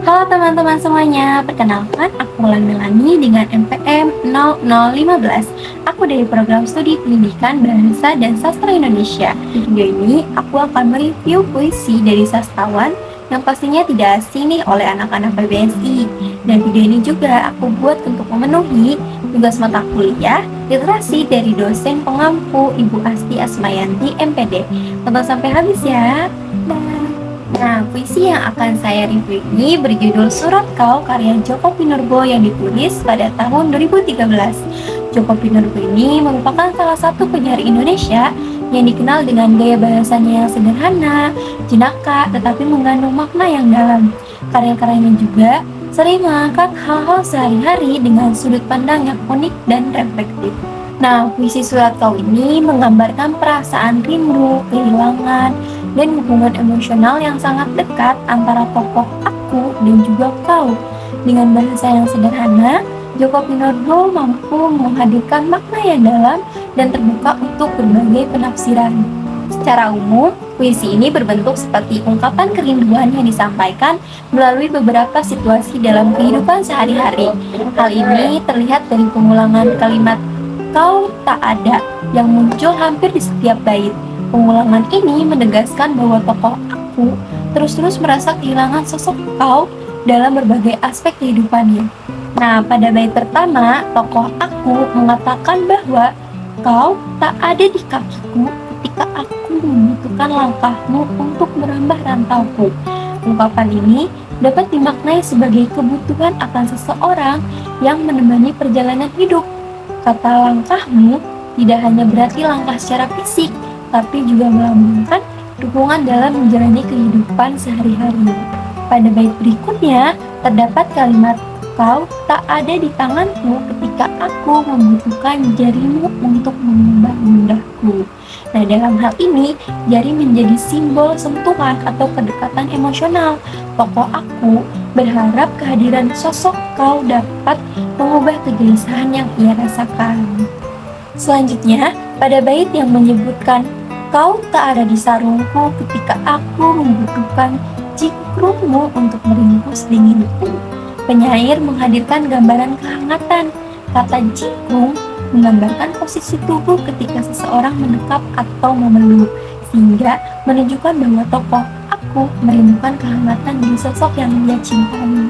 Halo teman-teman semuanya, perkenalkan aku Mulan Melani dengan NPM 0015. Aku dari program studi pendidikan Bahasa dan Sastra Indonesia. Di video ini, aku akan mereview puisi dari sastrawan yang pastinya tidak asing nih oleh anak-anak PBSI. Dan video ini juga aku buat untuk memenuhi tugas mata kuliah literasi dari dosen pengampu Ibu Asti Asmayanti MPD. Tonton sampai habis ya. Nah, puisi yang akan saya review ini berjudul Surat Kau karya Djoko Pinurbo yang ditulis pada tahun 2013. Djoko Pinurbo ini merupakan salah satu penyair Indonesia yang dikenal dengan gaya bahasanya yang sederhana, jenaka, tetapi mengandung makna yang dalam. Karya-karyanya juga sering mengangkat hal-hal sehari-hari dengan sudut pandang yang unik dan reflektif. Nah, puisi Surat Kau ini menggambarkan perasaan rindu, kehilangan, dan hubungan emosional yang sangat dekat antara tokoh aku dan juga kau. Dengan bahasa yang sederhana, Djoko Pinurbo mampu menghadirkan makna yang dalam dan terbuka untuk berbagai penafsiran. Secara umum, puisi ini berbentuk seperti ungkapan kerinduan yang disampaikan melalui beberapa situasi dalam kehidupan sehari-hari. Hal ini terlihat dari pengulangan kalimat "kau tak ada" yang muncul hampir di setiap bait. Pengulangan ini menegaskan bahwa tokoh aku terus-terus merasa kehilangan sosok kau dalam berbagai aspek kehidupannya. Nah, pada bait pertama, tokoh aku mengatakan bahwa kau tak ada di kakiku ketika aku membutuhkan langkahmu untuk merambah rantauku. Ungkapan ini dapat dimaknai sebagai kebutuhan akan seseorang yang menemani perjalanan hidup. Kata langkahmu tidak hanya berarti langkah secara fisik, tapi juga melambangkan dukungan dalam menjalani kehidupan sehari-hari. Pada bait berikutnya, terdapat kalimat "kau tak ada di tanganku ketika aku membutuhkan jarimu untuk mengubah mundahku". Nah, dalam hal ini, jari menjadi simbol sentuhan atau kedekatan emosional. Tokoh aku berharap kehadiran sosok kau dapat mengubah kegelisahan yang ia rasakan. Selanjutnya, pada bait yang menyebutkan "kau tak ada di sarungku ketika aku membutuhkan cingkrungmu untuk meringkus dinginku", penyair menghadirkan gambaran kehangatan. Kata cingkrung menggambarkan posisi tubuh ketika seseorang mendekap atau memeluk, sehingga menunjukkan bahwa tokoh aku merindukan kehangatan dari sosok yang dia cintai.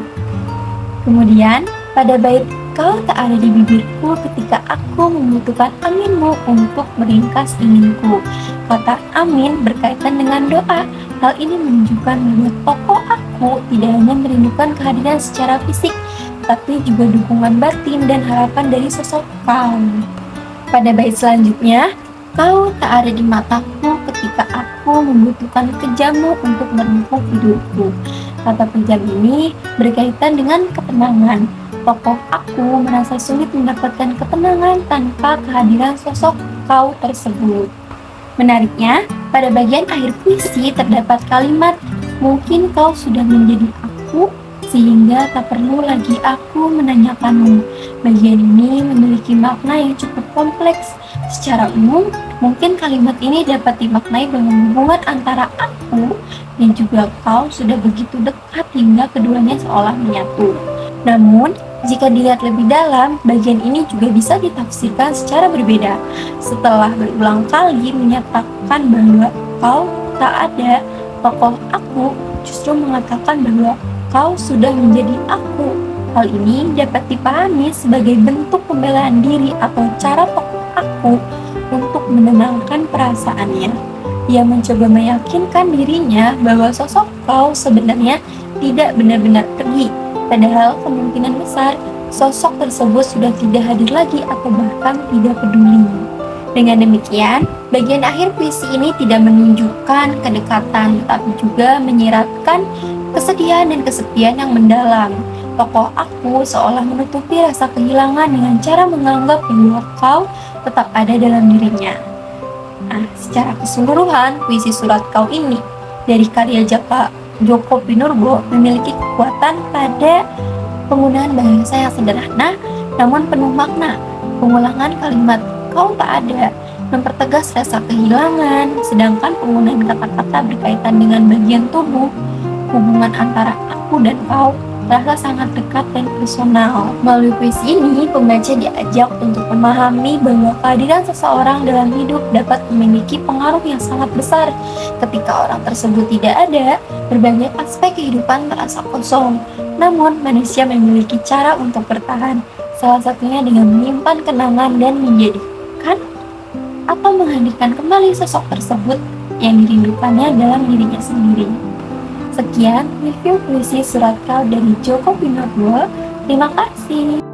Kemudian, pada bait "kau tak ada di bibirku ketika aku membutuhkan aminmu untuk meringkas inginku", kata amin berkaitan dengan doa. Hal ini menunjukkan bahwa tokoh aku tidak hanya merindukan kehadiran secara fisik, tapi juga dukungan batin dan harapan dari sosok kau. Pada bait selanjutnya, "kau tak ada di mataku ketika aku membutuhkan kejammu untuk merengkuh hidupku". Kata pejam ini berkaitan dengan ketenangan. Tokoh aku merasa sulit mendapatkan ketenangan tanpa kehadiran sosok kau tersebut. Menariknya, pada bagian akhir puisi terdapat kalimat "mungkin kau sudah menjadi aku, sehingga tak perlu lagi aku menanyakanmu". Bagian ini memiliki makna yang cukup kompleks. Secara umum, mungkin kalimat ini dapat dimaknai bahwa hubungan antara aku dan juga kau sudah begitu dekat hingga keduanya seolah menyatu. Namun, jika dilihat lebih dalam, bagian ini juga bisa ditafsirkan secara berbeda. Setelah berulang kali menyatakan bahwa kau tak ada, tokoh aku justru mengatakan bahwa kau sudah menjadi aku. Hal ini dapat dipahami sebagai bentuk pembelaan diri atau cara tokoh aku untuk menenangkan perasaannya. Ia mencoba meyakinkan dirinya bahwa sosok kau sebenarnya tidak benar-benar pergi. Padahal kemungkinan besar sosok tersebut sudah tidak hadir lagi atau bahkan tidak peduli. Dengan demikian, bagian akhir puisi ini tidak menunjukkan kedekatan, tetapi juga menyiratkan kesedihan dan kesepian yang mendalam. Tokoh aku seolah menutupi rasa kehilangan dengan cara menganggap bahwa kau tetap ada dalam dirinya. Nah, secara keseluruhan, puisi Surat Kau ini dari karya Djoko Pinurbo memiliki kekuatan pada penggunaan bahasa yang sederhana namun penuh makna. Pengulangan kalimat "kau tak ada" mempertegas rasa kehilangan, sedangkan penggunaan kata-kata berkaitan dengan bagian tubuh hubungan antara aku dan kau terasa sangat dekat dan personal. Melalui puisi ini, pembaca diajak untuk memahami bahwa kehadiran seseorang dalam hidup dapat memiliki pengaruh yang sangat besar. Ketika orang tersebut tidak ada, berbagai aspek kehidupan terasa kosong. Namun, manusia memiliki cara untuk bertahan, salah satunya dengan menyimpan kenangan dan menjadikan atau menghadirkan kembali sosok tersebut yang dirindukannya dalam dirinya sendiri. Sekian review puisi Surat Kau dari Djoko Pinurbo. Terima kasih.